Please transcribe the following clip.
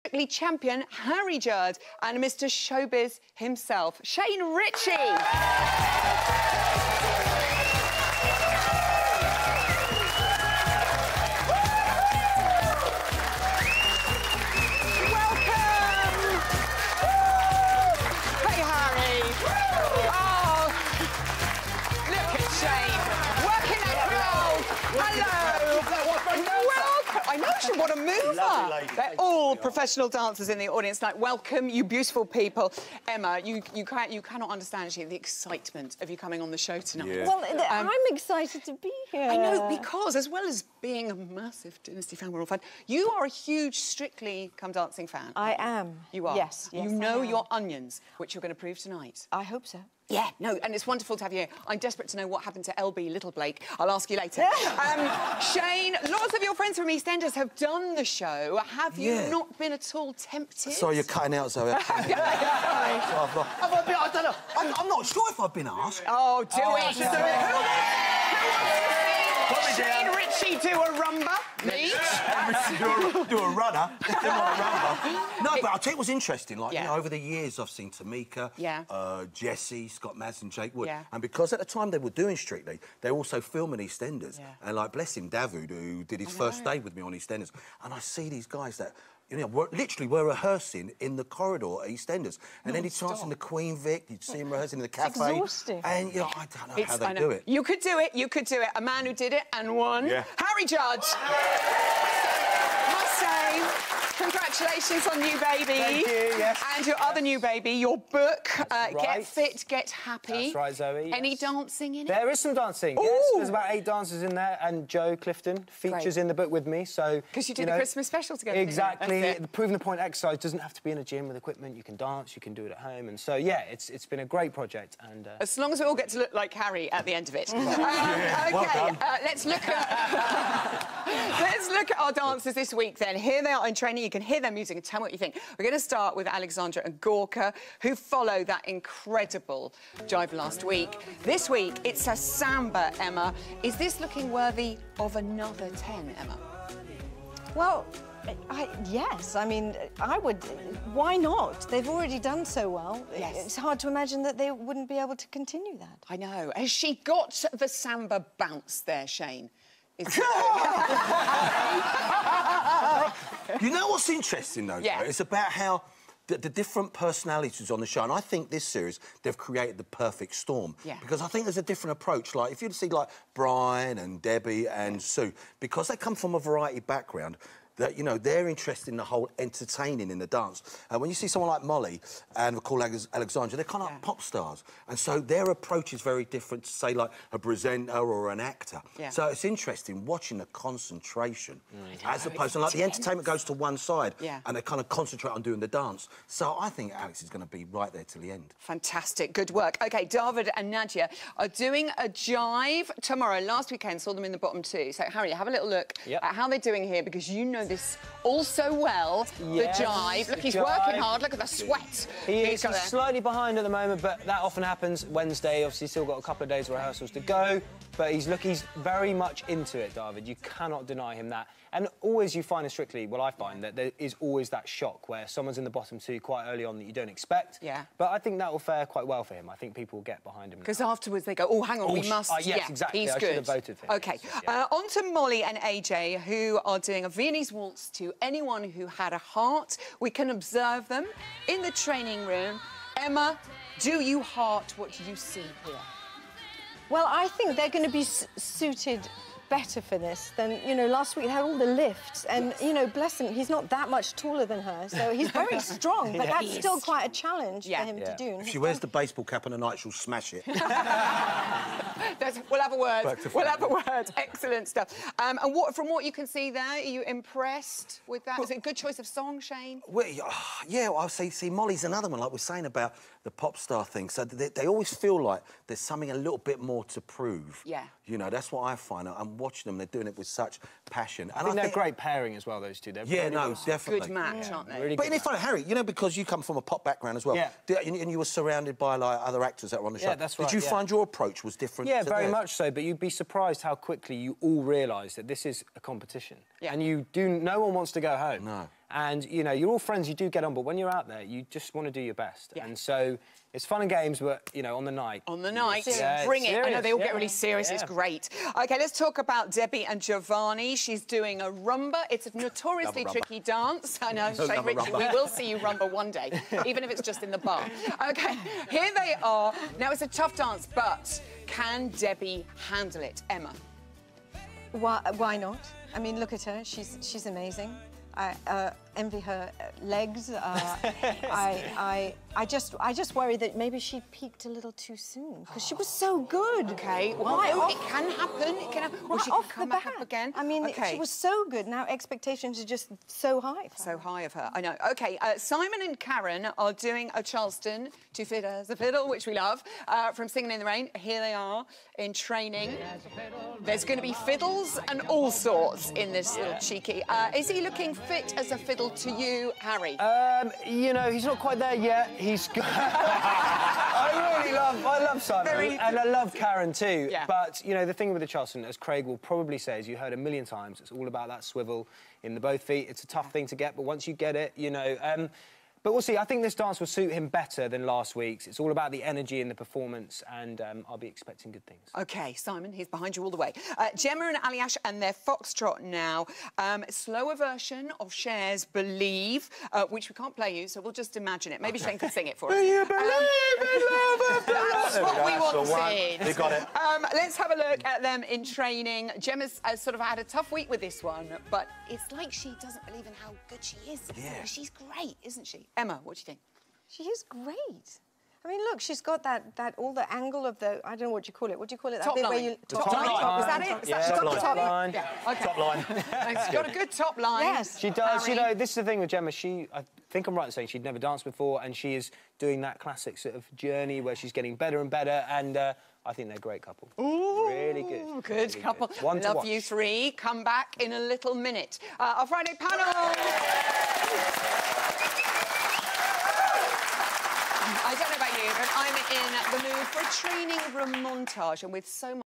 Strictly champion Harry Judd and Mr. Showbiz himself, Shane Ritchie. What a mover! They're all professional dancers in the audience tonight. Welcome, you beautiful people. Emma, you cannot understand actually the excitement of you coming on the show tonight. Yeah. Well, I'm excited to be here. I know, because as well as being a massive Dynasty fan, we're all fan, you are a huge Strictly Come Dancing fan. I am. You are? Yes. You know your onions, which you're going to prove tonight. I hope so. Yeah, no, and it's wonderful to have you here. I'm desperate to know what happened to LB Little Blake. I'll ask you later. Shane, lots of your friends from EastEnders have done the show. Have you not been at all tempted? Sorry, you're cutting out, Zoe. I don't know. I'm not sure if I've been asked. Oh, do it. Do it. Shane Ritchie do a rumba. Me? do a runner. No, but I'll tell you what's interesting. Like, you know, over the years, I've seen Tamika, Jessie, Scott Madsen, Jake Wood. And because at the time they were doing Strictly, they were also filming EastEnders. And, like, bless him, David, who did his first day with me on EastEnders. And I see these guys that... You know, we're rehearsing in the corridor at EastEnders. And then he's dancing the Queen Vic, you'd see him rehearsing in the cafe. It's exhausting. And, you know, I don't know how they do it. You could do it, you could do it. A man who did it and won. Harry Judd. Must say, congratulations on new baby. Thank you, yes. And your other new baby, your book, Get Fit, Get Happy. That's right, Zoe. Any dancing in it? There is some dancing, yes. There's about 8 dancers in there, and Joe Clifton features in the book with me, so... Because you did a Christmas special together. Exactly. The Proving the Point exercise doesn't have to be in a gym with equipment. You can dance, you can do it at home, and so, yeah, it's been a great project, and... As long as we all get to look like Harry at the end of it. Let's look at... Let's look at our dancers this week, then. Here they are in training. You can hear their music and tell me what you think. We're going to start with Alexandra and Gorka, who follow that incredible jive last week. This week, it's a samba, Emma. Is this looking worthy of another 10, Emma? Well, yes. I mean, I would... Why not? They've already done so well. Yes. It's hard to imagine that they wouldn't be able to continue that. I know. Has she got the samba bounce there, Shane? You know what's interesting, though? It's about how the different personalities on the show, and I think this series, they've created the perfect storm. Because I think there's a different approach. Like, if you'd see, like, Brian and Debbie and Sue, because they come from a variety background, that, you know, they're interested in the whole entertaining in the dance. And when you see someone like Molly and we call Alexandra, they're kind of like pop stars. And so their approach is very different to, say, like a presenter or an actor. So it's interesting watching the concentration as opposed to, like, the entertainment goes to one side and they kind of concentrate on doing the dance. So I think Alex is going to be right there till the end. Fantastic. Good work. OK, David and Nadia are doing a jive tomorrow. Last weekend, saw them in the bottom 2. So, Harry, have a little look at how they're doing here, because you know this all so well, the jive. Look, he's working hard. Look at the sweat. He's slightly behind at the moment, but that often happens. Wednesday, obviously, still got a couple of days of rehearsals to go, but he's very much into it, David. You cannot deny him that. And always you find in Strictly, well, I find that there is always that shock where someone's in the bottom 2 quite early on that you don't expect. But I think that will fare quite well for him. I think people will get behind him. Because afterwards they go, oh, hang on, we must... yes, exactly. He's I good. should have voted for him. OK. On to Molly and AJ, who are doing a Viennese waltz to Anyone Who Had a Heart. We can observe them in the training room. Emma, do you heart what you see here? Well, I think they're going to be suited better for this than, you know, last week they had all the lifts and, you know, bless him, he's not that much taller than her, so he's very strong, but that's still quite a challenge for him to do. If she wears the baseball cap on a night, she'll smash it. We'll have a word. We'll have a word. Excellent stuff. And from what you can see there, are you impressed with that? Is it a good choice of song, Shane? Well, yeah, I'll see, Molly's another one, like we're saying about the pop star thing. So they always feel like there's something a little bit more to prove. You know, that's what I find. I'm watching them, they're doing it with such passion. And I think they're a great pairing as well, those two. They're definitely. Good match, aren't they? Really but in fact, Harry, you know, because you come from a pop background as well, and you were surrounded by, like, other actors that were on the show. That's right. Did you find your approach was different to very theirs? much so, but you'd be surprised how quickly you all realise that this is a competition. And no one wants to go home. And, you know, you're all friends, you do get on, but when you're out there, you just want to do your best. Yeah. And so it's fun and games, but, you know, on the night. On the night, bring it. I know they all get really serious. It's great. OK, let's talk about Debbie and Giovanni. She's doing a rumba. It's a notoriously tricky dance. I know, Shane Ritchie, we will see you rumba one day, even if it's just in the bar. OK, here they are. Now, it's a tough dance, but can Debbie handle it? Emma? Why not? I mean, look at her. She's amazing. I envy her legs. I just worry that maybe she peaked a little too soon because she was so good. OK, well, it can happen. It can happen. Well, she can come back up again. I mean, she was so good. Now expectations are just so high. So high of her. I know. OK, Simon and Karen are doing a Charleston, Too Fit as a Fiddle, which we love, from Singing in the Rain. Here they are in training. There's going to be fiddles and all sorts in this little cheeky. Is he looking fit as a fiddle to you, Harry? You know, he's not quite there yet. He's got... I love Simon, and I love Karen too. Yeah. But, you know, the thing with the Charleston, as Craig will probably say, as you heard a million times, it's all about that swivel in the both feet. It's a tough thing to get, but once you get it, you know... But we'll see. I think this dance will suit him better than last week's. It's all about the energy and the performance, and I'll be expecting good things. OK, Simon, he's behind you all the way. Gemma and Aliash and their foxtrot now. Slower version of Cher's Believe, which we can't play you, so we'll just imagine it. Maybe Shane can sing it for us. Do you believe in love? That's what we wanted. We got it. Let's have a look at them in training. Gemma's sort of had a tough week with this one, but it's like she doesn't believe in how good she is. Yeah. She's great, isn't she? Emma, what do you think? She is great. I mean, look, she's got that all the angle of the, I don't know what you call it. What do you call it? Top line. Is that it? Yeah, top line. Yeah. Okay. Top line. She's got a good top line. Yes. She does. Harry. You know, this is the thing with Gemma. I think I'm right in saying she'd never danced before, and she is doing that classic sort of journey where she's getting better and better, and I think they're a great couple. Ooh, really good. Good really couple. Good. One to Love watch. you three. Come back in a little minute. Our Friday panel. I don't know about you, but I'm in the mood for a training room montage, and with so much